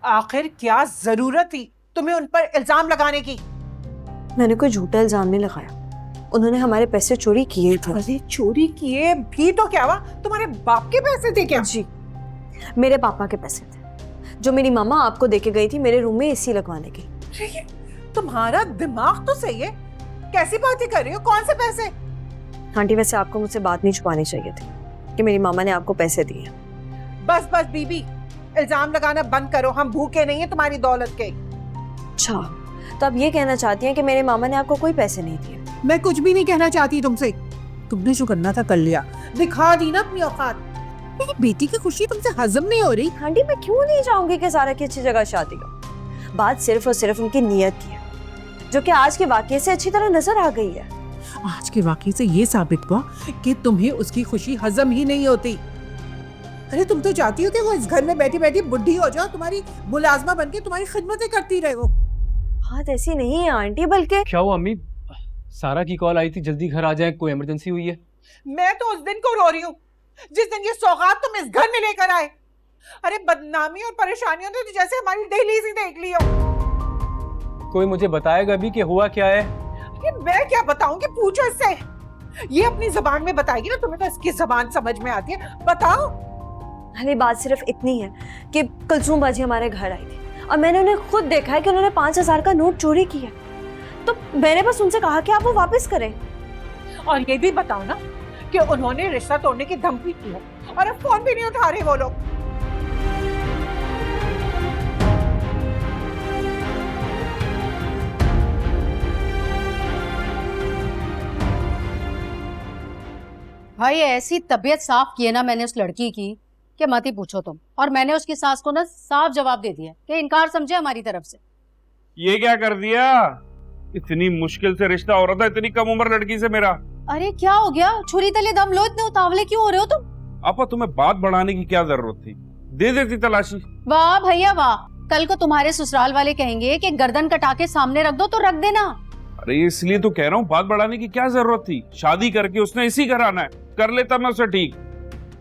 आखिर क्या जरूरत थी तुम्हें उन पर इल्जाम लगाने की? मैंने कोई झूठा इल्जाम नहीं लगाया, उन्होंने हमारे पैसे चोरी किए थे। अरे चोरी किए भी तो क्या हुआ? तुम्हारे बाप के पैसे थे क्या? जी, मेरे पापा के पैसे थे जो मेरी मामा आपको देके गई थी मेरे रूम में एसी लगवाने की। तुम्हारा दिमाग तो सही है, कैसी बातें कर रही हो? कौन से पैसे? आंटी वैसे आपको मुझसे बात नहीं छुपानी चाहिए थी कि मेरी मामा ने आपको पैसे दिए। बस बस बीबी, इल्जाम लगाना बंद करो, हम भूखे नहीं है तुम्हारी दौलत के। अच्छा, तो आप ये कहना चाहती हैं कि मेरे मामा ने आपको कोई पैसे नहीं दिए? मैं कुछ भी नहीं कहना चाहती तुमसे, तुमने जो करना था कर लिया, दिखा दी ना अपनी औकात। मेरी बेटी की खुशी तुमसे हजम नहीं हो रही। आंटी मैं क्यों नहीं चाहूंगी कि सारा की अच्छी जगह शादी हो। बात सिर्फ और सिर्फ उनकी नीयत की है, जो कि आज के वाकये से अच्छी तरह नजर आ गई है। आज के वाकये से ये साबित हुआ कि तुम्हें उसकी खुशी हजम ही नहीं होती। अरे तुम तो चाहती हो कि वो इस घर में बैठी बैठी बुढ़ी हो जाओ, तुम्हारी मुलाजमा बनके तुम्हारी खिदमतें करती रहे। वो बात ऐसी नहीं है आंटी, बल्कि क्या हुआ अम्मी? सारा की कॉल आई थी जल्दी घर आ जाए, कोई इमरजेंसी हुई है? मैं तो उस दिन को रो रही हूँ जिस दिन ये सौगात तुम इस घर में लेकर आए। अरे बदनामी और परेशानियों ने तो जैसे हमारी डेली सी देख ली हो। कोई मुझे बताएगा भी कि हुआ क्या है? अरे मैं क्या बताऊं कि पूछो इससे, ये अपनी जबान में बताएगी ना, तुम्हें तो इसकी जबान समझ में आती है। बताओ। अरे बात सिर्फ इतनी है कि कुलसूम बाजी हमारे घर आई थी और मैंने उन्हें खुद देखा है कि उन्होंने 5,000 का नोट चोरी किया, तो मैंने बस उनसे कहा कि आप वो वापस करें। और ये भी बताओ ना कि उन्होंने रिश्ता तोड़ने की धमकी की है और अब फोन भी नहीं उठा रहे वो लोग। भाई ऐसी तबीयत साफ की है ना मैंने उस लड़की की कि मत ही पूछो तुम। और मैंने उसकी सास को ना साफ जवाब दे दिया कि इनकार समझे हमारी तरफ से। ये क्या कर दिया? इतनी मुश्किल से रिश्ता हो रहा था इतनी कम उम्र लड़की से मेरा। अरे क्या हो गया? छुरी तले दम लो, इतने उतावले क्यों हो रहे हो तुम? आपा तुम्हें बात बढ़ाने की क्या जरूरत थी? दे देती तलाशी। वाह भैया वाह, कल को तुम्हारे ससुराल वाले कहेंगे कि गर्दन कटा के सामने रख दो तो रख देना। अरे इसलिए तो कह रहा हूँ, बात बढ़ाने की क्या जरूरत थी? शादी करके उसने इसी घर आना है, कर लेता मैं उसे ठीक।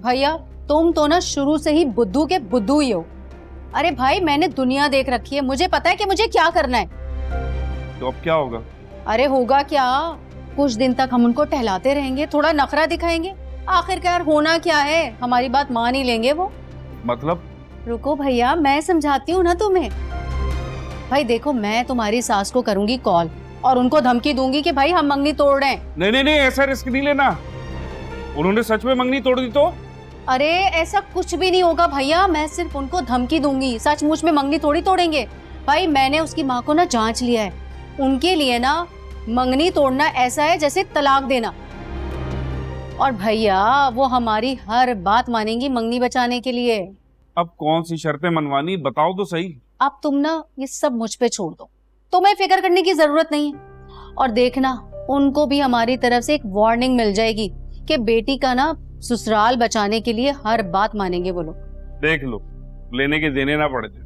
भैया तुम तो ना शुरू से ही बुद्धू के बुद्धू ही हो। अरे भाई मैंने दुनिया देख रखी है, मुझे पता है कि मुझे क्या करना है। तो अब क्या होगा? अरे होगा क्या, कुछ दिन तक हम उनको टहलाते रहेंगे, थोड़ा नखरा दिखाएंगे, आखिरकार होना क्या है, हमारी बात मान ही लेंगे वो। मतलब? रुको भैया मैं समझाती हूँ ना तुम्हें। भाई देखो, मैं तुम्हारी सास को करूंगी कॉल और उनको धमकी दूंगी कि भाई हम मंगनी तोड़ रहे हैं। नहीं नहीं नहीं, ऐसा रिस्क नहीं लेना। उन्होंने सच में मंगनी तोड़ दी तो? अरे ऐसा कुछ भी नहीं होगा भैया, मैं सिर्फ उनको धमकी दूंगी, सचमुच में मंगनी थोड़ी तोड़ेंगे। भाई मैंने उसकी माँ को ना जांच लिया है, उनके लिए ना मंगनी तोड़ना ऐसा है जैसे तलाक देना। और भैया वो हमारी हर बात मानेंगी मंगनी बचाने के लिए। अब कौन सी शर्तें मनवानी बताओ तो सही। अब तुम ना ये सब मुझ पे छोड़ दो, तुम्हें फिक्र करने की जरूरत नहीं है। और देखना उनको भी हमारी तरफ से एक वार्निंग मिल जाएगी कि बेटी का ना ससुराल बचाने के लिए हर बात मानेंगे वो लोग। देख लो, लेने के देने ना पड़े थे।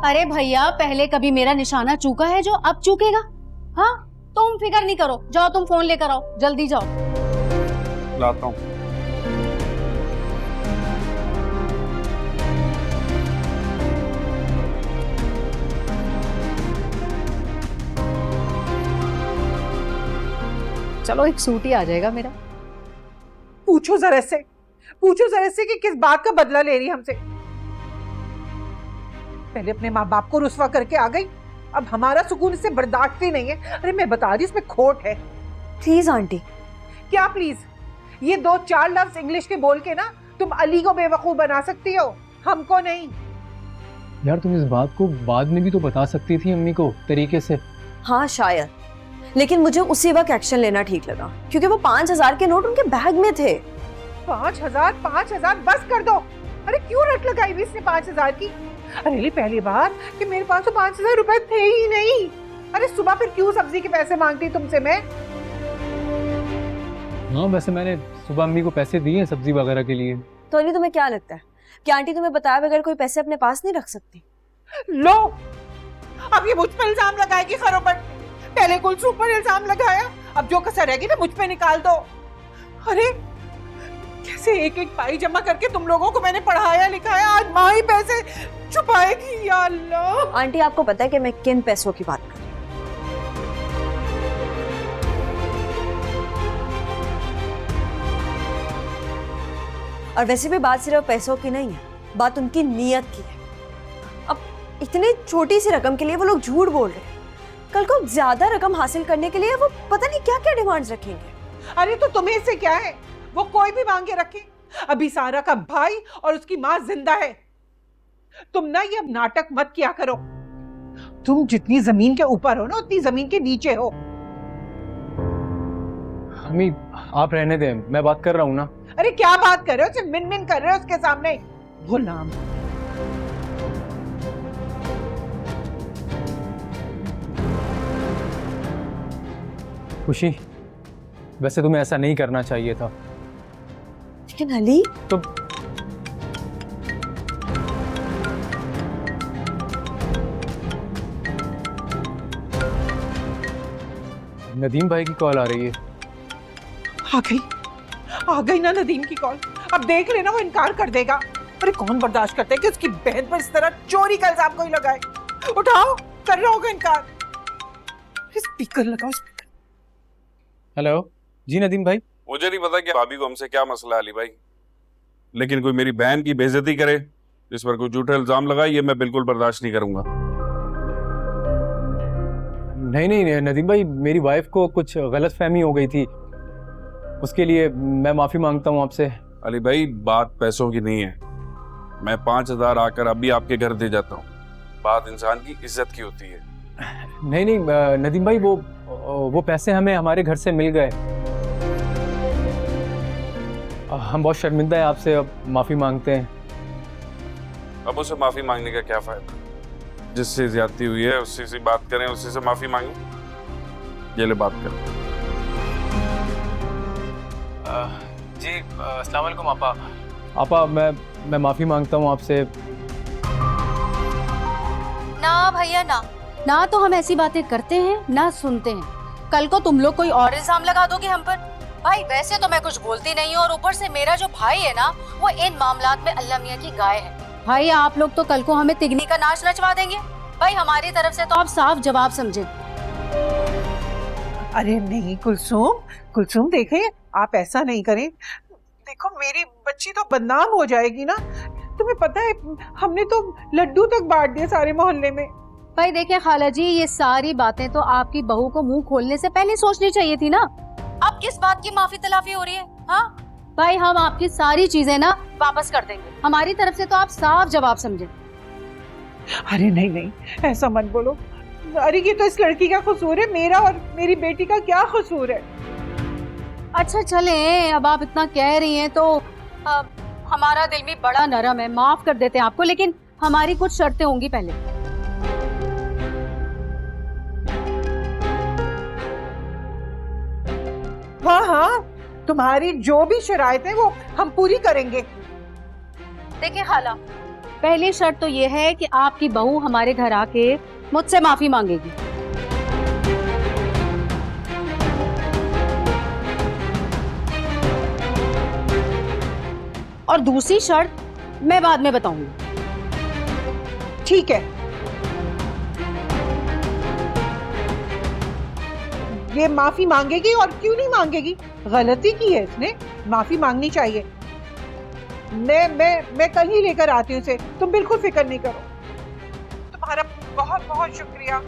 अरे भैया पहले कभी मेरा निशाना चूका है जो अब चूकेगा? हाँ तुम फिक्र नहीं करो, जाओ तुम फोन लेकर आओ, जल्दी जाओ। लाता हूँ। चलो एक सूट ही आ जाएगा मेरा। पूछो जरा से कि किस बात का बदला ले रही हमसे। पहले अपने माँ बाप को रुसवा करके आ गई, अब हमारा सुकून इससे बर्दाश्त ही नहीं है। अरे मैं बता रही इसमें खोट है। Please aunty. क्या प्लीज? ये 2-4 लफ्ज इंग्लिश के बोल के ना तुम अली को बेवकूफ बना सकती हो, हमको नहीं। यार तुम इस बात को बाद में भी तो बता सकती थी अम्मी को तरीके से। हाँ शायद, लेकिन मुझे उसी वक्त एक्शन लेना ठीक लगा क्योंकि वो 5,000 के नोट उनके बैग में थे। 5,000 बस कर दो। अरे क्यों रट लगाई हुई इसने 5,000 की? अरे पहली बार कि मेरे पास तो 5,000 रुपए थे ही नहीं। अरे सुबह फिर क्यों सब्जी के पैसे मांगती तुमसे मैं? हाँ वैसे मैंने सुबह अम्मी को पैसे दिए हैं सब्जी वगैरह के लिए। तो अली तुम्हें क्या लगता है कि आंटी तुम्हें बताया बगैर कोई पैसे अपने पास नहीं रख सकती? लो, अब ये मुझ पर इल्जाम लगाएगी खरोबट। पहले कुलसूम पर इल्जाम लगाया, अब जो कसर रहेगी ना मुझ पे निकाल दो। अरे कैसे एक एक पाई जमा करके तुम लोगों को मैंने पढ़ाया लिखाया, आज माँ ही पैसे छुपाएगी। या अल्लाह। आंटी आपको पता है कि मैं किन पैसों की बात कर रही हूँ। और वैसे भी बात सिर्फ पैसों की नहीं है, बात उनकी नीयत की है। अब इतनी छोटी सी रकम के लिए वो लोग झूठ बोल रहे हैं, कल को ज्यादा रकम हासिल करने के लिए वो पता नहीं क्या क्या डिमांड्स रखेंगे। अरे तो तुम्हें इससे क्या है, वो कोई भी मांगे रखे। अभी सारा का भाई और उसकी माँ जिंदा है। तुम ना ये अब नाटक मत किया करो। तुम जितनी जमीन के ऊपर हो ना, उतनी जमीन के नीचे हो। अम्मी आप रहने दें, मैं बात कर रहा हूँ ना। अरे क्या बात कर रहे हो, सिर्फ मिन मिन कर रहे हो उसके सामने। गुलाम। खुशी, वैसे तुम्हें ऐसा नहीं करना चाहिए था। लेकिन अली, तो नदीम भाई की कॉल आ रही है। आ गई ना नदीम की कॉल। अब देख लेना, वो इनकार कर देगा। अरे कौन बर्दाश्त करता है कि उसकी बहन पर इस तरह चोरी का इल्जाम कोई लगाए। उठाओ, कर रहा होगा इनकार। स्पीकर लगाओ, स्पीकर। हेलो जी नदीम भाई। मुझे नहीं पता कि भाभी को हमसे क्या मसला है अली भाई, लेकिन कोई मेरी बहन की बेइज्जती करे, इस पर कोई झूठा इल्जाम लगाए, ये मैं बिल्कुल बर्दाश्त नहीं करूंगा। नहीं नदीम भाई, मेरी वाइफ को कुछ गलत फहमी हो गई थी, उसके लिए मैं माफी मांगता हूँ आपसे। अली भाई बात पैसों की नहीं है, मैं 5,000 आकर अभी आपके घर दे जाता हूँ। बात इंसान की इज्जत की होती है। नहीं नदीम भाई, वो पैसे हमें हमारे घर से मिल गए। हम बहुत शर्मिंदा है आपसे, अब माफी मांगते हैं। अब उसे माफी मांगने का क्या फायदा, जिससे ज्यादती हुई है उससे से बात करें, उससे से माफी मांगे। ये ले बात कर। जी अस्सलाम वालेकुम आपा। मैं माफी मांगता हूँ आपसे। ना भैया ना तो हम ऐसी बातें करते हैं ना सुनते हैं। कल को तुम लोग कोई और इल्जाम लगा दोगे हम पर। भाई वैसे तो मैं कुछ बोलती नहीं हूँ, और ऊपर से मेरा जो भाई है ना, वो इन मामलात में अल्लाह मियाँ की गाय है। भाई आप लोग तो कल को हमें तिगनी का नाच नचवा देंगे। भाई हमारी तरफ से तो आप साफ जवाब समझे। अरे नहीं कुलसुम देखे, आप ऐसा नहीं करें। देखो मेरी बच्ची तो बदनाम हो जाएगी ना। तुम्हें पता है हमने तो लड्डू तक बांट दिए सारे मोहल्ले में। भाई देखिए खाला जी, ये सारी बातें तो आपकी बहू को मुंह खोलने से पहले सोचनी चाहिए थी ना। अब किस बात की माफी तलाफी हो रही है? हाँ भाई, हम आपकी सारी चीजें ना वापस कर देंगे। हमारी तरफ से तो आप साफ जवाब समझे। अरे नहीं ऐसा मत बोलो। अरे ये तो इस लड़की का कसूर है, मेरा और मेरी बेटी का क्या कसूर है? अच्छा चले, अब आप इतना कह रही हैं तो हमारा दिल भी बड़ा नरम है, माफ कर देते हैं आपको, लेकिन हमारी कुछ शर्तें होंगी पहले। हाँ, तुम्हारी जो भी शराइत है वो हम पूरी करेंगे। देखिए खाला, पहली शर्त तो ये है कि आपकी बहू हमारे घर आके मुझसे माफी मांगेगी। और दूसरी शर्त मैं बाद में बताऊंगी। ठीक है, ये माफी मांगेगी। और क्यों नहीं मांगेगी? गलती की है इसने, माफी मांगनी चाहिए। मैं कल ही लेकर आती हूँ इसे, तुम बिल्कुल फिक्र नहीं करो। तुम्हारा बहुत बहुत शुक्रिया,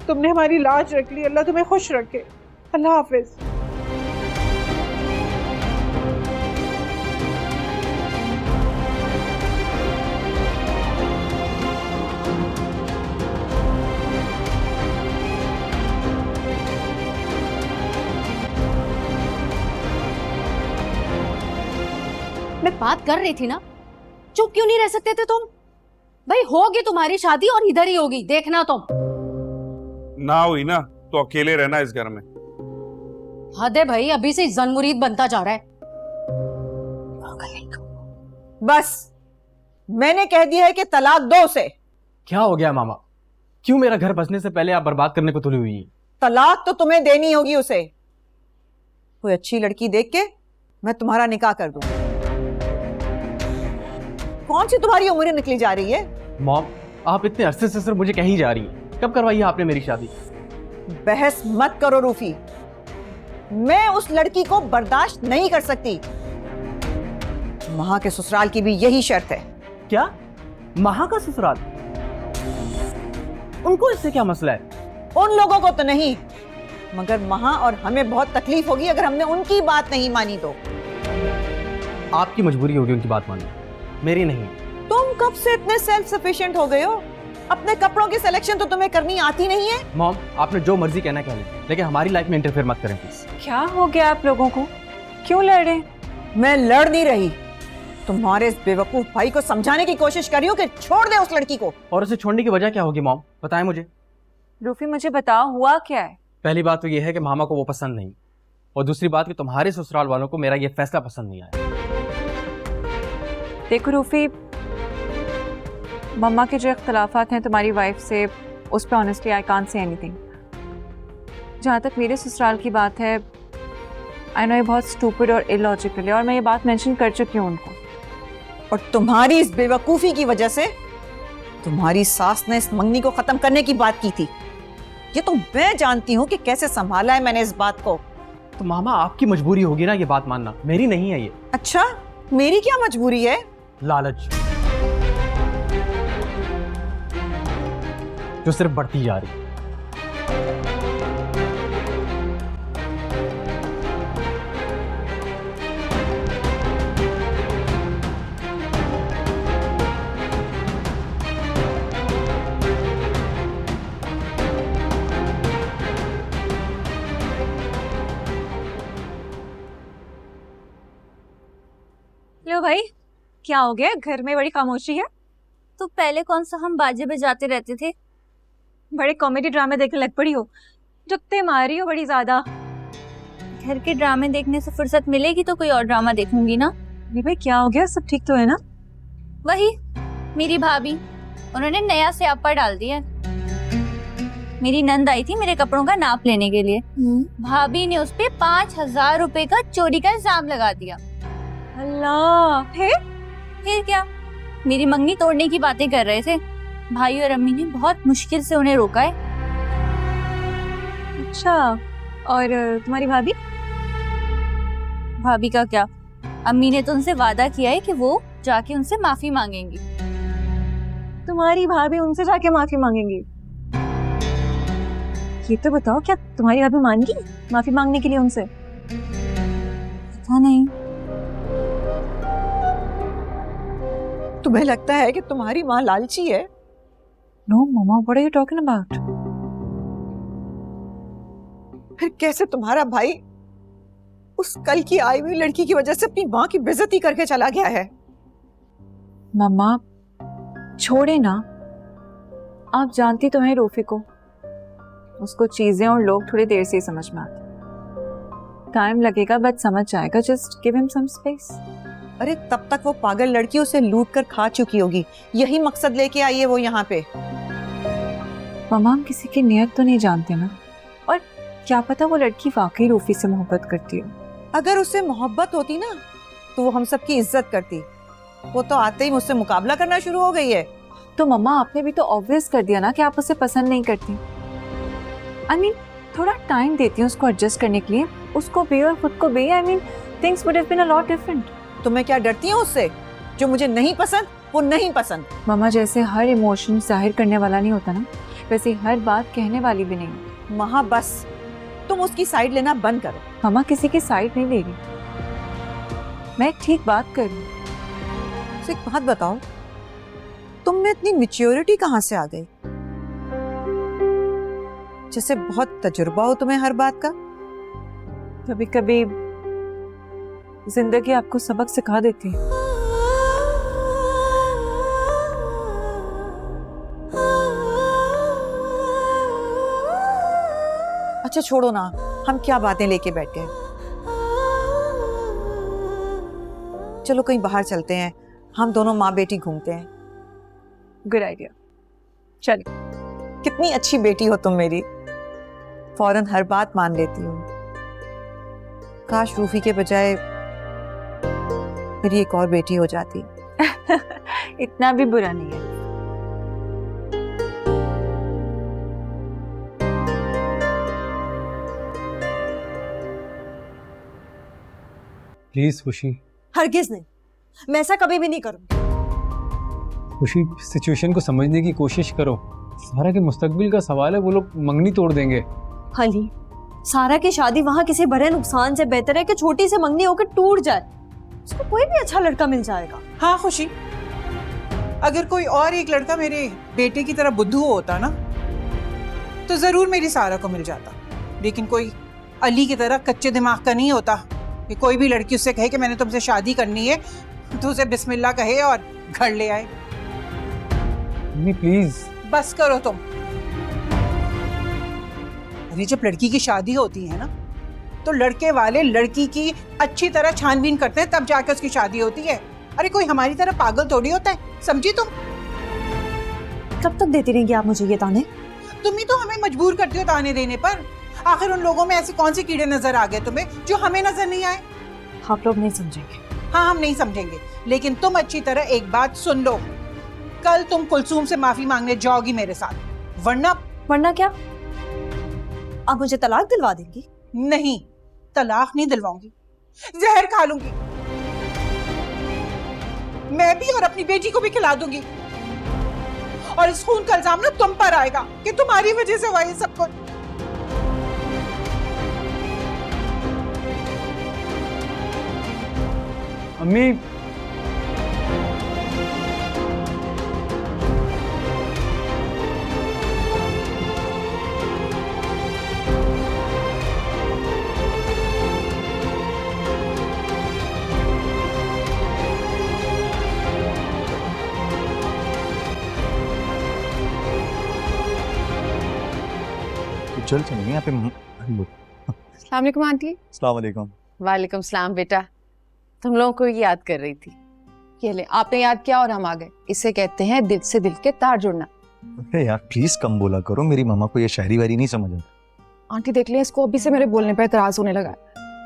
तुमने हमारी लाज रख ली। अल्लाह तुम्हें खुश रखे। अल्लाह हाफिज। मैं बात कर रही थी ना, चुप क्यों नहीं रह सकते थे तुम? भाई होगी तुम्हारी शादी और इधर ही होगी, देखना तुम। ना हुई ना तो अकेले रहना इस घर में। हद है भाई, अभी से जन मुरीद बनता जा रहा है। बस मैंने कह दिया है कि तलाक दो उसे। क्या हो गया मामा? क्यों मेरा घर बसने से पहले आप बर्बाद करने को तुली हुई हैं? तलाक तो तुम्हें देनी होगी उसे। कोई अच्छी लड़की देख के मैं तुम्हारा निकाह कर दूं। कौन सी तुम्हारी उम्र निकली जा रही है? मॉम, आप इतने अरसे से सिर्फ मुझे कहीं जा रही हैं। कब करवाई है आपने मेरी शादी? बहस मत करो रूफी, मैं उस लड़की को बर्दाश्त नहीं कर सकती। महा के ससुराल की भी यही शर्त है। क्या? महा का ससुराल? उनको इससे क्या मसला है? उन लोगों को तो नहीं, मगर महा और हमें बहुत तकलीफ होगी अगर हमने उनकी बात नहीं मानी तो। आपकी मजबूरी होगी उनकी बात मानना, मेरी नहीं। तुम कब से इतने सेल्फ सफिशिएंट हो गए हो? अपने कपड़ों की सिलेक्शन तो तुम्हें करनी आती नहीं है। मॉम, आपने जो मर्जी कहना कह लें, लेकिन हमारी लाइफ में इंटरफेयर मत करें प्लीज। क्या हो गया आप लोगों को? क्यों लड़ रहे? मैं लड़ नहीं रही, तुम्हारे इस बेवकूफ भाई को समझाने की कोशिश कर रही हूँ कि छोड़ दे उस लड़की को। और उसे छोड़ने की वजह क्या होगी मॉम, बताएं मुझे। रूफी मुझे बताओ हुआ क्या है? पहली बात तो यह है कि मामा को वो पसंद नहीं, और दूसरी बात कि तुम्हारे ससुराल वालों को मेरा ये फैसला पसंद नहीं आया। देखो रूफी, मम्मा के जो इख्तलाफात हैं तुम्हारी वाइफ से, उस पर honestly I can't say anything. जहाँ तक मेरे ससुराल की बात है, आई नो ये बहुत स्टूपिड और इलॉजिकल है, और मैं ये बात मेंशन कर चुकी हूँ उनको। और तुम्हारी इस बेवकूफी की वजह से तुम्हारी सास ने इस मंगनी को खत्म करने की बात की थी। ये तो मैं जानती हूँ कि कैसे संभाला है मैंने इस बात को। तो मामा, आपकी मजबूरी होगी ना ये बात मानना, मेरी नहीं है ये। अच्छा, मेरी क्या मजबूरी है? लालच, जो सिर्फ बढ़ती जा रही है। लो भाई, क्या हो गया? घर में बड़ी खामोशी है। तो पहले कौन सा हम बाजे बजाते रहते थे? बड़े कॉमेडी ड्रामे देखने लग पड़ी हो, जुत्ते मारी हो बड़ी ज्यादा। घर के ड्रामे देखने से फुर्सत मिलेगी तो कोई और ड्रामा देखूंगी ना। अरे भाई क्या हो गया? सब ठीक तो है ना? वही मेरी भाभी, उन्होंने नया स्यापा डाल दिया है। मेरी नंद आई थी मेरे कपड़ों का नाप लेने के लिए, भाभी ने उस पे 5,000 रुपए का चोरी का इल्जाम लगा दिया। अल्लाह, फिर क्या, मेरी मंगनी तोड़ने की बातें कर रहे थे। भाई और अम्मी ने बहुत मुश्किल से उन्हें रोका है। अच्छा, और तुम्हारी भाभी? भाभी का क्या, अम्मी ने तो उनसे वादा किया है कि वो जाके उनसे माफी मांगेंगी। तुम्हारी भाभी उनसे जाके माफी मांगेंगी? ये तो बताओ, क्या तुम्हारी भाभी मान गई माफी मांगने के लिए उनसे? पता नहीं। तुम्हें लगता है कि तुम्हारी माँ लालची है? No mama, what are you talking about? फिर कैसे तुम्हारा भाई उस कल की आई हुई लड़की की वजह से अपनी माँ की बेइज्जती करके चला गया है? मम्मा छोड़े ना, आप जानती तो हैं रूफी को, उसको चीजें और लोग थोड़ी देर से ही समझ में आते। टाइम लगेगा बट समझ जाएगा, just give him some space. अरे तब तक वो पागल लड़की उसे लूट कर खा चुकी होगी, यही मकसद लेके आई है वो यहाँ पे। मम्मा हम किसी की नियत तो नहीं जानते ना, और क्या पता वो लड़की वाकई रूफी से मोहब्बत करती हो। अगर उसे मोहब्बत होती ना तो वो हम सबकी इज्जत करती। वो तो आते ही मुझसे मुकाबला करना शुरू हो गई है। तो मम्मा आपने भी तो ऑब्वियस कर दिया ना कि आप उसे पसंद नहीं करती। आई मीन थोड़ा टाइम देती हूँ उसको एडजस्ट करने के लिए, उसको भी और खुद को भी। I mean things would have been a lot different. तो मैं क्या डरती हूँ उससे? जो मुझे नहीं पसंद वो नहीं पसंद। मम्मा जैसे हर इमोशन जाहिर करने वाला नहीं होता ना, वैसे हर बात कहने वाली भी नहीं। महा बस तुम उसकी साइड लेना बंद करो। मम्मा किसी की साइड नहीं ले रही, मैं ठीक बात कर रही हूँ। एक बात बताओ, तुम में इतनी मैच्योरिटी कहाँ से आ गई? जैसे बहुत तजुर्बा हो तुम्हें हर बात का। कभी कभी जिंदगी आपको सबक सिखा देती है। अच्छा छोड़ो ना, हम क्या बातें लेके बैठ गए। चलो कहीं बाहर चलते हैं, हम दोनों माँ बेटी घूमते हैं। गुड आइडिया, चलिए। कितनी अच्छी बेटी हो तुम मेरी, फौरन हर बात मान लेती हो। काश रूफी के बजाय मेरी एक और बेटी हो जाती। इतना भी बुरा नहीं है। प्लीज खुशी, हरगिज नहीं, मैं ऐसा कभी भी नहीं करूंगी। खुशी सिचुएशन को समझने की कोशिश करो। सारा के मुस्तकबिल का सवाल है, वो लोग मंगनी तोड़ देंगे। हली, सारा की शादी वहां किसी बड़े नुकसान से बेहतर है कि छोटी से मंगनी होकर टूट जाए। उसको कोई भी अच्छा लड़का मिल जाएगा। हाँ खुशी, अगर कोई और एक लड़का मेरे बेटे की तरह बुद्धू होता ना तो जरूर मेरी सारा को मिल जाता, लेकिन कोई अली की तरह कच्चे दिमाग का नहीं होता कि कोई भी लड़की उससे कहे कि मैंने तुमसे शादी करनी है तो उसे बिस्मिल्लाह कहे और घर ले आए। प्लीज बस करो तुम। अरे जब लड़की की शादी होती है ना तो लड़के वाले लड़की की अच्छी तरह छानबीन करते हैं, तब जाकर उसकी शादी होती है। अरे कोई हमारी तरह पागल थोड़ी होता है, समझी तुम? कब तक देती रहेंगी आप मुझे ये ताने? तुम ही तो हमें मजबूर करती हो ताने देने पर। आखिर उन लोगों में ऐसे कौन से कीड़े नजर आ गए तुम्हें जो हमें नजर नहीं आए? आप लोग नहीं समझेंगे। हाँ, हम नहीं समझेंगे, लेकिन तुम अच्छी तरह एक बात सुन लो। कल तुम कुलसूम से माफी मांगने जाओगी मेरे साथ, वरना क्या आप मुझे तलाक दिलवा देंगी? नहीं, तलाक नहीं दिलवाऊंगी, जहर खा लूंगी मैं भी और अपनी बेटी को भी खिला दूंगी। और इस खून का इल्जाम ना तुम पर आएगा कि तुम्हारी वजह से हुआ ये सब कुछ। अम्मी, चल चलेंगे यहाँ पे। अस्सलाम वालेकुम आंटी। अस्सलाम वालेकुम। वालेकुम सलाम बेटा, तुम लोगों को याद कर रही थी। ये ले, आपने याद किया और हम आ गए। इसे कहते हैं दिल से दिल के तार जुड़ना। अरे यार प्लीज कम बोला करो, मेरी मामा को ये शायरी वारी नहीं समझ आता। आंटी देख लिया, इसको अभी से मेरे बोलने पर एतराज होने लगा।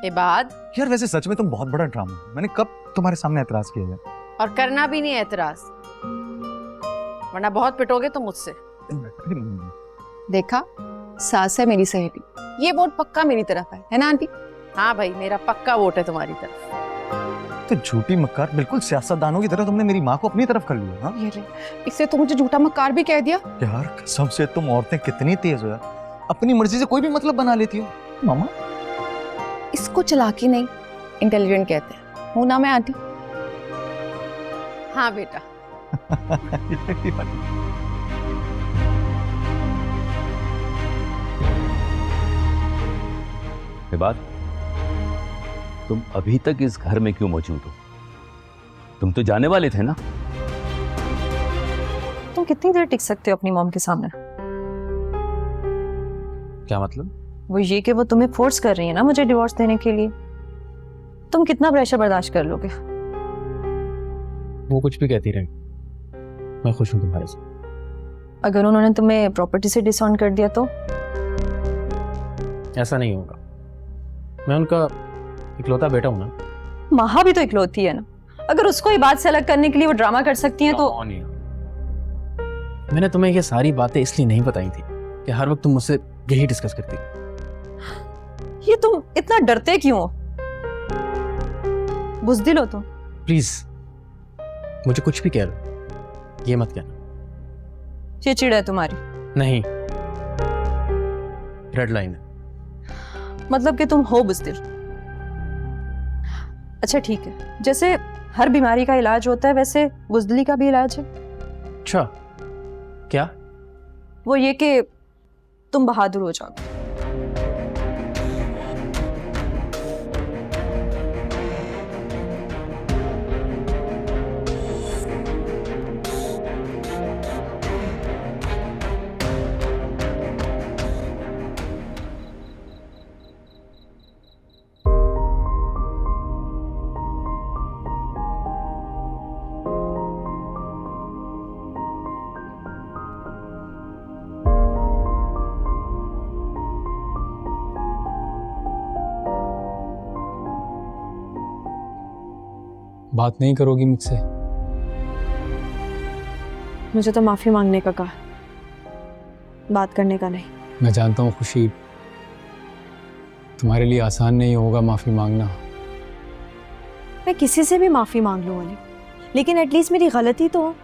ये बात यार वैसे सच में तुम बहुत बड़ा ड्रामा, मैंने कब तुम्हारे सामने एतराज किया है? और करना भी नहीं है एतराज, वरना बहुत पिटोगे तुम मुझसे। देखा, सास है मेरी सहेली, ये वोट पक्का मेरी तरफ है ना आंटी? हाँ भाई, मेरा पक्का वोट है तुम्हारी तरफ। तो झूठी मक्कार, बिल्कुल सियासतदानों की तरह तुमने मेरी माँ को अपनी तरफ कर लिया। हाँ? ये ले, इससे तो मुझे झूठा मक्कार भी कह दिया। यार कसम से तुम औरतें कितनी तेज हो यार, अपनी मर्जी से कोई भी मतलब बना लेती हो। मामा इसको चालाकी नहीं, इंटेलिजेंट कहते हैं। हूं ना मैं आंटी? हाँ बेटा। बात, तुम अभी तक इस घर में क्यों मौजूद हो? तुम तो जाने वाले थे ना? तुम कितनी देर टिक सकते हो अपनी मॉम के सामने? क्या मतलब? वो ये कि वो तुम्हें फोर्स कर रही है ना मुझे डिवोर्स देने के लिए। तुम कितना प्रेशर बर्दाश्त कर लोगे? वो कुछ भी कहती रही, मैं खुश हूं तुम्हारे साथ। अगर उन्होंने तुम्हें प्रॉपर्टी से डिसऑन कर दिया तो? ऐसा नहीं होगा, मैं उनका इकलौता बेटा हूं ना। महा भी तो इकलौती है ना, अगर उसको ये बात से अलग करने के लिए वो ड्रामा कर सकती हैं तो। मैंने तुम्हें ये सारी बातें इसलिए नहीं बताई थी कि हर वक्त तुम मुझसे यही डिस्कस करती। ये तुम इतना डरते क्यों हो? बुज़दिल हो तुम? प्लीज मुझे कुछ भी कह लो, ये मत कहना। ये चिढ़ है तुम्हारी? नहीं, रेड लाइन है। मतलब कि तुम हो बुज़दिल। अच्छा ठीक है, जैसे हर बीमारी का इलाज होता है वैसे बुज़दिली का भी इलाज है। अच्छा क्या? वो ये कि तुम बहादुर हो जाओ। बात नहीं करोगी मुझसे? मुझे तो माफी मांगने का कहा, बात करने का नहीं। मैं जानता हूँ खुशी, तुम्हारे लिए आसान नहीं होगा माफी मांगना। मैं किसी से भी माफी मांग लूँ अली, लेकिन एटलीस्ट मेरी गलती तो हो।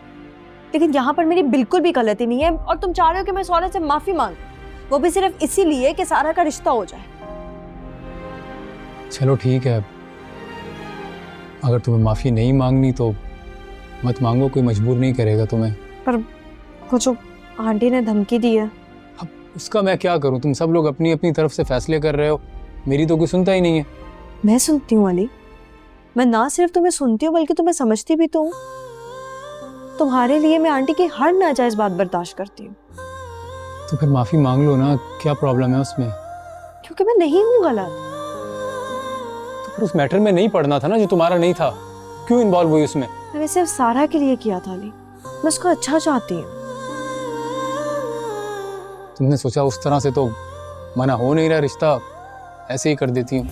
लेकिन यहाँ पर मेरी बिल्कुल भी गलती नहीं है और तुम चाह रहे हो कि मैं इस औरत से माफी मांगूं, वो भी सिर्फ इसीलिए कि सारा का रिश्ता हो जाए। चलो ठीक है, अगर तुम्हें माफी नहीं मांगनी तो मत मांगो, कोई मजबूर नहीं करेगा तुम्हें। पर वो जो आंटी ने धमकी दी है, अब उसका मैं क्या करूं? तुम सब लोग अपनी अपनी तरफ से फैसले कर रहे हो, मेरी तो कोई सुनता ही नहीं है। मैं सुनती हूँ अली, मैं ना सिर्फ तुम्हें सुनती हूँ बल्कि तुम्हें समझती भी तो हूँ। तुम्हारे लिए मैं आंटी की हर नाजायज बात बर्दाश्त करती हूँ। तो फिर माफी मांग लो ना, क्या प्रॉब्लम है उसमें? क्योंकि मैं नहीं हूँ गलत। तो फिर उस मैटर में नहीं पढ़ना था ना जो तुम्हारा नहीं था, क्यों इन्वॉल्व हुई उसमें? मैंने सिर्फ सारा के लिए किया था अली, मैं उसको अच्छा चाहती हूँ। तुमने सोचा उस तरह से तो मना हो नहीं रहा रिश्ता, ऐसे ही कर देती हूँ।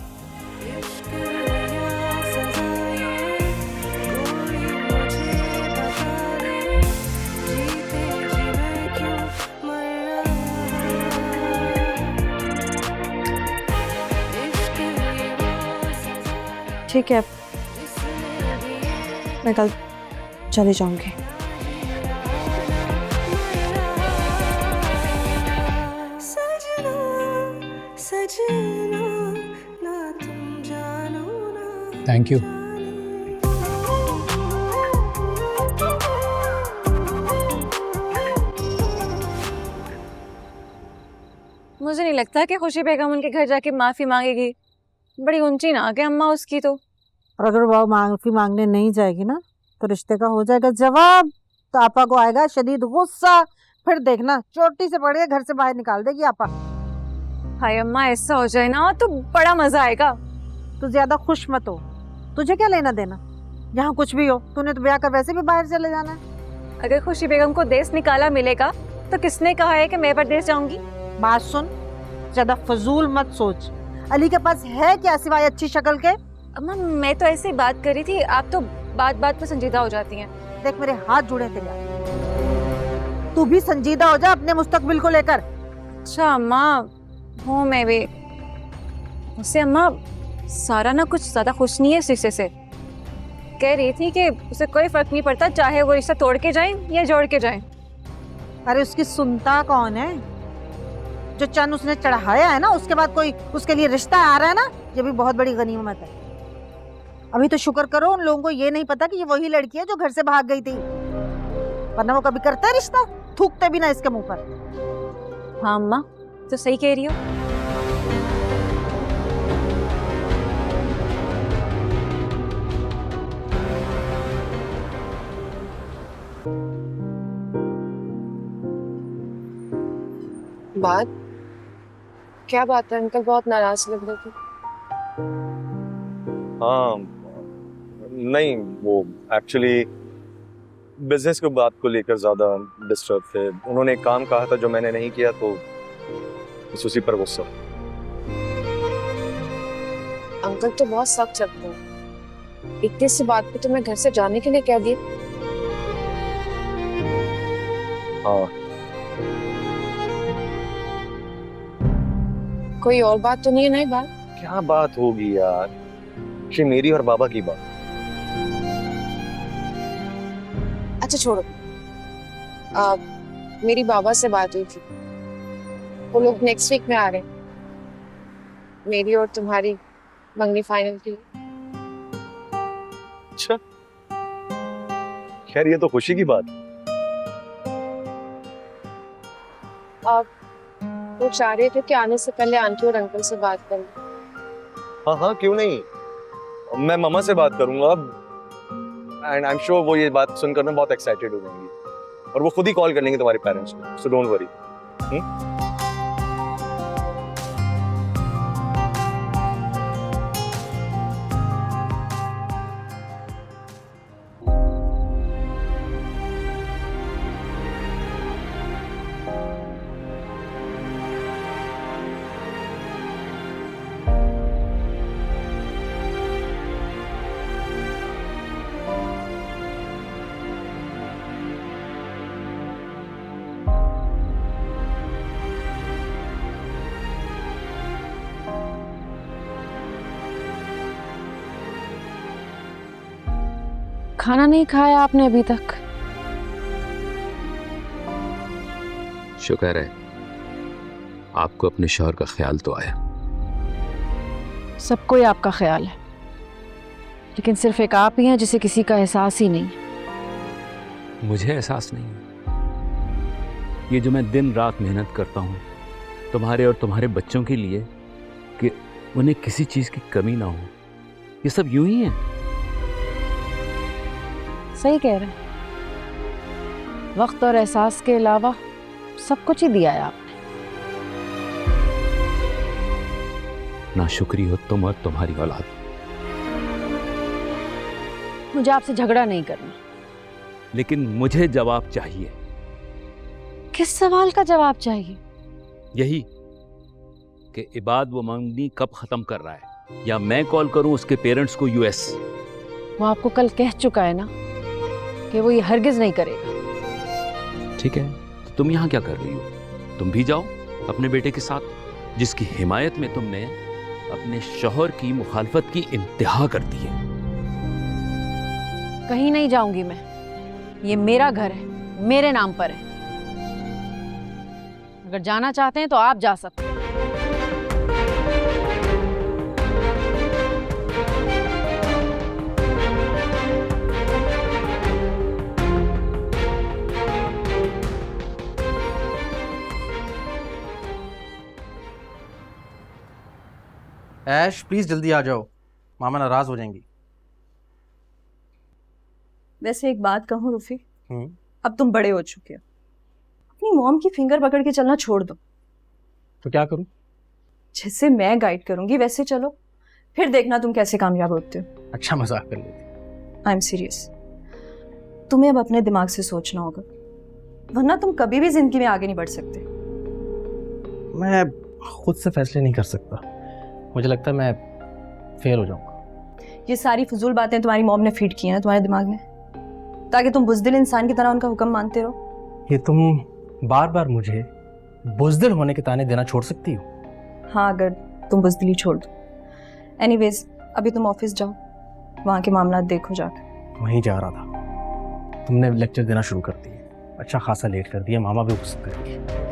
ठीक है, मैं कल चले जाऊंगी। Thank you. मुझे नहीं लगता कि खुशी बेगम उनके घर जाके माफी मांगेगी। बड़ी ऊंची ना के अम्मा उसकी तो। और अगर वो माफी मांगने नहीं जाएगी ना तो रिश्ते का हो जाएगा जवाब, तो आपा को आएगा शदीद गुस्सा, फिर देखना चोटी से पड़े घर से बाहर निकाल देगी आपा। हाय अम्मा, ऐसा हो जाए ना तो बड़ा मजा आएगा। तू ज्यादा खुश मत हो, तुझे क्या लेना देना, यहाँ कुछ भी हो, तूने तो ब्याह कर वैसे भी बाहर चले जाना है। अगर खुशी बेगम को देश निकाला मिलेगा तो किसने कहा है कि मैं परदेश जाऊंगी? बात सुन, ज्यादा फजूल मत सोच। अली के पास है क्या सिवाय अच्छी शक्ल के? अम्मा मैं तो ऐसे ही बात करी थी, आप तो बात बात पे संजीदा हो जाती हैं। देख मेरे हाथ जुड़े तेरे, तू भी संजीदा हो जा अपने मुस्तकबिल को लेकर। अच्छा अम्मा, हूँ मैं भी। उससे अम्मा सारा ना कुछ ज्यादा खुश नहीं है इस रिश्ते से। कह रही थी कि उसे कोई फर्क नहीं पड़ता चाहे वो रिश्ता तोड़ के जाए या जोड़ के जाए। अरे उसकी सुनता कौन है? जो चंद उसने चढ़ाया है ना, उसके बाद कोई उसके लिए रिश्ता आ रहा है ना, ये भी बहुत बड़ी गनीमत है। अभी तो शुक्र करो उन लोगों को ये नहीं पता कि ये वही लड़की है जो घर से भाग गई थी, वरना वो कभी करता है रिश्ता, थूकते भी ना इसके मुंह पर। हाँ अम्मा तो सही कह रही हो। बात क्या बात है? अंकल बहुत नाराज लग रहे थे। हाँ नहीं, वो एक्चुअली बिजनेस की बात को लेकर ज्यादा डिस्टर्ब थे। उन्होंने एक काम कहा था जो मैंने नहीं किया, तो बस उसी पर गुस्सा। अंकल तो बहुत सख्त लगते हैं, इतनी सी बात पे तुम्हें घर से जाने के लिए कह दिए। हाँ, कोई और बात तो नहीं है? नहीं बात? क्या बात होगी यार, ये मेरी और बाबा की बात। अच्छा छोड़ो, मेरी बाबा से बात हुई थी, वो लोग नेक्स्ट वीक में आ रहे हैं मेरी और तुम्हारी मंगनी फाइनल के लिए। अच्छा, खैर ये तो खुशी की बात। वो चाह रहे थे कि आने से पहले आंटी और अंकल से बात करें। हाँ हाँ क्यों नहीं, मैं मम्मा से बात करूंगा एंड आई एम श्योर वो ये बात सुनकर ना बहुत एक्साइटेड हो जाएंगी और वो खुद ही कॉल कर लेंगे तुम्हारे पेरेंट्स को, सो डोंट वरी। खाना नहीं खाया आपने अभी तक? शुक्र है आपको अपने शौहर का ख्याल तो आया। सबको ही आपका ख्याल है, लेकिन सिर्फ एक आप ही हैं जिसे किसी का एहसास ही नहीं। मुझे एहसास नहीं है। ये जो मैं दिन रात मेहनत करता हूँ तुम्हारे और तुम्हारे बच्चों के लिए कि उन्हें किसी चीज की कमी ना हो, ये सब यूं ही है। सही कह रहे हैं, वक्त और एहसास के अलावा सब कुछ ही दिया है आपने। नाशुक्री हो तुम और तुम्हारी औलाद। मुझे आपसे झगड़ा नहीं करना, लेकिन मुझे जवाब चाहिए। किस सवाल का जवाब चाहिए? यही कि इबाद वो मंगनी कब खत्म कर रहा है, या मैं कॉल करूं उसके पेरेंट्स को यूएस। वो आपको कल कह चुका है ना कि वो ये हरगिज नहीं करेगा। ठीक है, तो तुम यहां क्या कर रही हो? तुम भी जाओ अपने बेटे के साथ, जिसकी हिमायत में तुमने अपने शौहर की मुखालफत की इंतहा कर दी है। कहीं नहीं जाऊंगी मैं, ये मेरा घर है, मेरे नाम पर है। अगर जाना चाहते हैं तो आप जा सकते हैं। ऐश प्लीज जल्दी आ जाओ, मामा नाराज हो जाएंगी। वैसे एक बात कहूँ रूफी, अब तुम बड़े हो चुके हो, अपनी मॉम की फिंगर पकड़ के चलना छोड़ दो। तो क्या करूं? जैसे मैं गाइड करूंगी वैसे चलो, फिर देखना तुम कैसे कामयाब होते हो। अच्छा मजाक कर लेती। I am serious. तुम्हें अब अपने दिमाग से सोचना होगा, वरना तुम कभी भी जिंदगी में आगे नहीं बढ़ सकते। मैं खुद से फैसले नहीं कर सकता, मुझे लगता है मैं फेल हो जाऊंगा। ये सारी फजूल बातें तुम्हारी मॉम ने फीड की हैं ना तुम्हारे दिमाग में, ताकि तुम बुज़दिल इंसान की तरह उनका हुक्म मानते रहो। ये तुम बार बार मुझे बुज़दिल होने के ताने देना छोड़ सकती हो? हाँ, अगर तुम बुज़दिली छोड़ दो। एनीवेज, अभी तुम ऑफिस जाओ, वहाँ के मामला देखो जाकर। वहीं जा रहा था, तुमने लेक्चर देना शुरू कर दिया। अच्छा खासा लेट कर दिया, मामा भी गुस्सा करेंगे।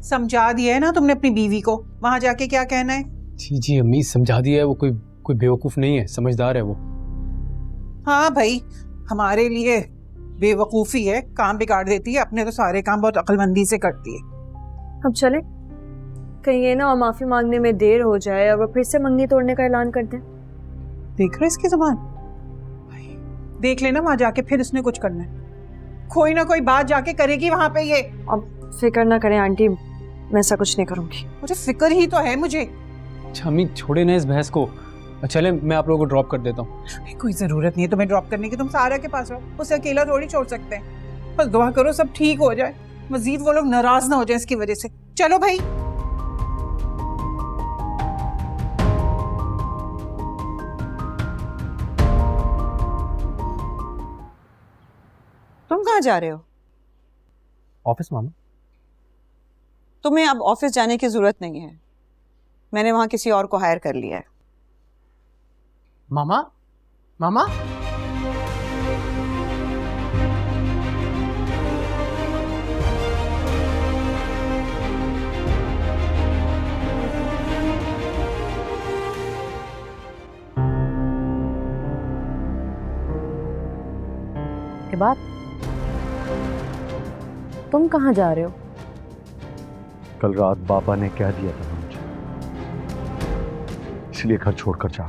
समझा दिया है ना तुमने अपनी बीवी को, वहां जाके क्या कहना है? जी जी अम्मी, समझा दिया है। वो कोई बेवकूफ नहीं है, समझदार है वो। हाँ भाई, हमारे लिए बेवकूफी है, काम बिगाड़ देती है, अपने तो सारे काम बहुत अक्लमंदी से करती है। अब चले, कहीं ये ना और माफी मांगने में देर हो जाए और वो फिर से मंगनी तोड़ने का ऐलान कर दे। देख रहे इसकी जुबान, देख लेना वहां जाके फिर इसने कुछ करना है, कोई ना कोई बात जाके करेगी वहां पे ये। अब फिक्र ना करें आंटी, मैं ऐसा कुछ नहीं करूंगी। मुझे फिक्र ही तो है मुझे। अच्छा अम्मी, छोड़े ना इस बहस को, चले मैं आप लोगों को ड्रॉप कर देता हूँ। कोई जरूरत नहीं है तुम्हें ड्रॉप करने की, तुम सारा के पास रहो, उसे अकेला थोड़ी छोड़ सकते हैं। बस दुआ करो सब ठीक हो जाए, मजीद वो लोग नाराज ना हो जाए इसकी वजह से। चलो भाई। तुम कहाँ जा रहे हो? ऑफिस मामा। तुम्हें अब ऑफिस जाने की जरूरत नहीं है, मैंने वहां किसी और को हायर कर लिया है। मामा मामा के बाद तुम कहाँ जा रहे हो? कल रात बाबा ने कह दिया था मुझे, इसलिए घर छोड़कर जा।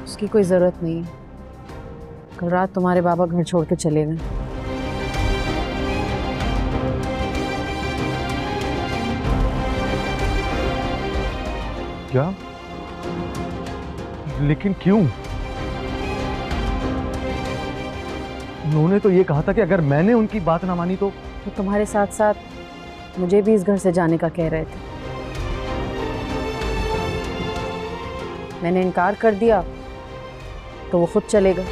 उसकी कोई जरूरत नहीं है, कल रात तुम्हारे बाबा घर छोड़ के चले गए। क्या? लेकिन क्यों? उन्होंने तो ये कहा था कि अगर मैंने उनकी बात ना मानी तो तुम्हारे साथ साथ मुझे भी इस घर से जाने का कह रहे थे। मैंने इनकार कर दिया तो वो खुद चले गए।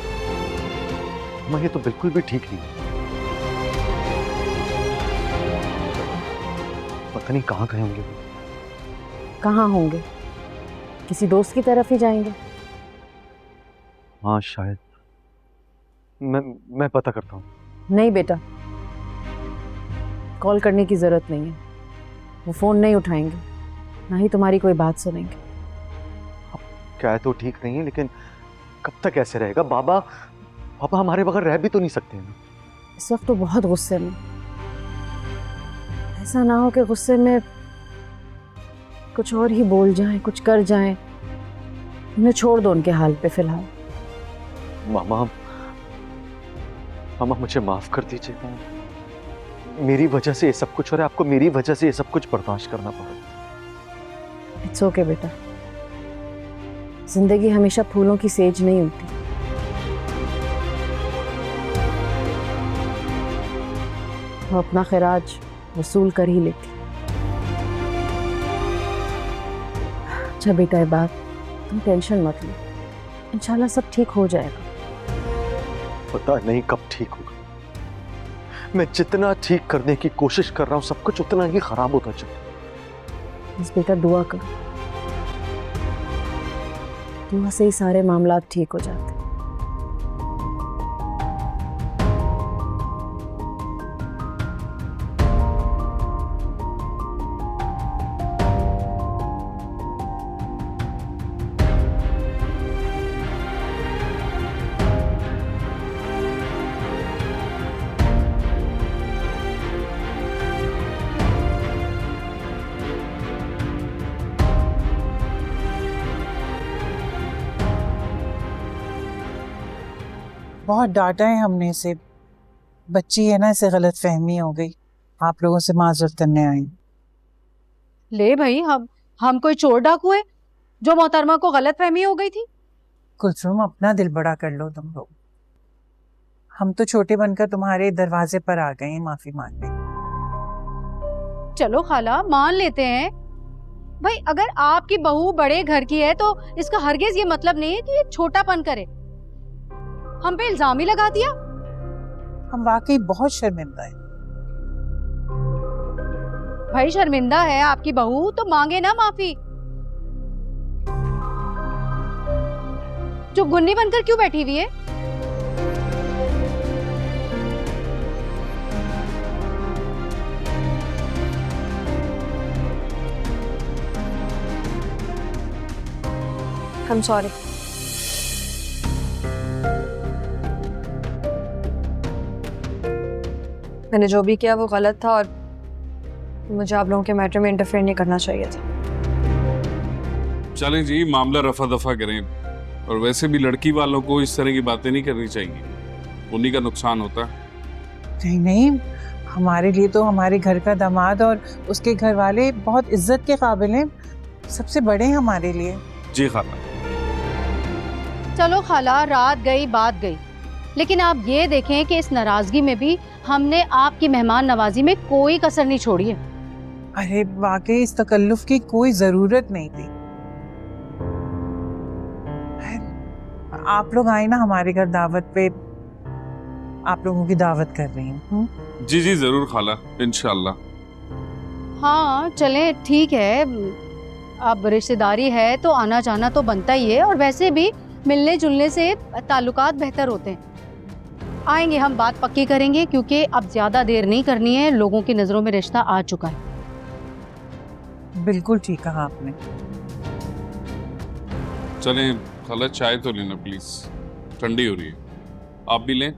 मैं ये तो बिल्कुल भी ठीक नहीं। पता नहीं कहाँ गए होंगे। कहाँ होंगे? किसी दोस्त की तरफ ही जाएंगे। हाँ शायद। मैं पता करता हूँ। नहीं बेटा, कॉल करने की जरूरत नहीं है। वो फोन नहीं उठाएंगे, ना ही तुम्हारी कोई बात सुनेंगे। क्या है तो ठीक नहीं है, लेकिन कब तक ऐसे रहेगा? पापा हमारे बगैर रह भी तो नहीं सकते हैं। इस वक्त तो बहुत गुस्से में। ऐसा ना हो कि गुस्से में कुछ और ही बोल जाएं, कुछ कर जाएं। उन्हें छोड़ दो उनके हाल पे फिलहाल। मामा मुझे माफ कर दीजिए। मेरी वजह से ये सब कुछ हो रहा है, आपको मेरी वजह से ये सब कुछ बर्दाश्त करना पड़ रहा है। इट्स ओके बेटा, जिंदगी हमेशा फूलों की सेज नहीं होती। वो अपना खिराज वसूल कर ही लेती। अच्छा बेटा, ये बात तुम टेंशन मत लो, इंशाल्लाह सब ठीक हो जाएगा। पता नहीं कब ठीक होगा। मैं जितना ठीक करने की कोशिश कर रहा हूं, सब कुछ उतना ही खराब होता चल रहा है। बस बेटा दुआ करो, दुआ से ही सारे मामला ठीक हो जाते हैं। बहुत डांटा है हमने इसे। बच्ची है ना, इसे गलत फहमी हो गई। आप लोगों से माजरत करने आई। ले भाई, हम कोई चोर डाकू है जो मोहतरमा को गलत फहमी हो गई थी? कुलसुम, अपना दिल बड़ा कर लो तुम लोग। हम तो छोटे बनकर तुम्हारे दरवाजे पर आ गए हैं माफी मांगने। चलो खाला, मान लेते हैं भाई। अगर आपकी बहू बड़े घर की है तो इसका हरगिज ये मतलब नहीं है कि ये छोटापन करे। हम पे इल्जाम ही लगा दिया। हम वाकई बहुत शर्मिंदा हैं। भाई शर्मिंदा है आपकी बहू तो मांगे ना माफी। चुप गुन्नी बनकर क्यों बैठी हुई है? I'm sorry. मैंने जो भी किया वो गलत था और मुझे आप लोगों के मैटर में इंटरफेयर नहीं करना चाहिए था। चलें जी, मामला रफा दफा करें। और वैसे भी लड़की वालों को इस तरह की बातें नहीं करनी चाहिए, उन्हीं का नुकसान होता है। नहीं, हमारे लिए तो हमारे घर का दामाद और उसके घर वाले बहुत इज्जत के काबिल हैं। सबसे बड़े हैं हमारे लिए। जी खाला। चलो खाला, रात गई बात गई, लेकिन आप ये देखें कि इस नाराजगी में भी हमने आपकी मेहमान नवाजी में कोई कसर नहीं छोड़ी है। अरे वाकई इस तकल्लुफ की कोई जरूरत नहीं थी। आप लोग आए ना हमारे घर दावत पे, आप लोगों की दावत कर रही हूँ। जी जी जरूर खाला, इंशाल्लाह। हाँ चले, ठीक है। अब रिश्तेदारी है तो आना जाना तो बनता ही है, और वैसे भी मिलने जुलने से ताल्लुकात बेहतर होते हैं। आएंगे, हम बात पक्की करेंगे, क्योंकि अब ज्यादा देर नहीं करनी है। लोगों की नजरों में रिश्ता आ चुका है। बिल्कुल ठीक कहा आपने। चलें खाला, चाय तो लेना प्लीज, ठंडी हो रही है। आप भी लें।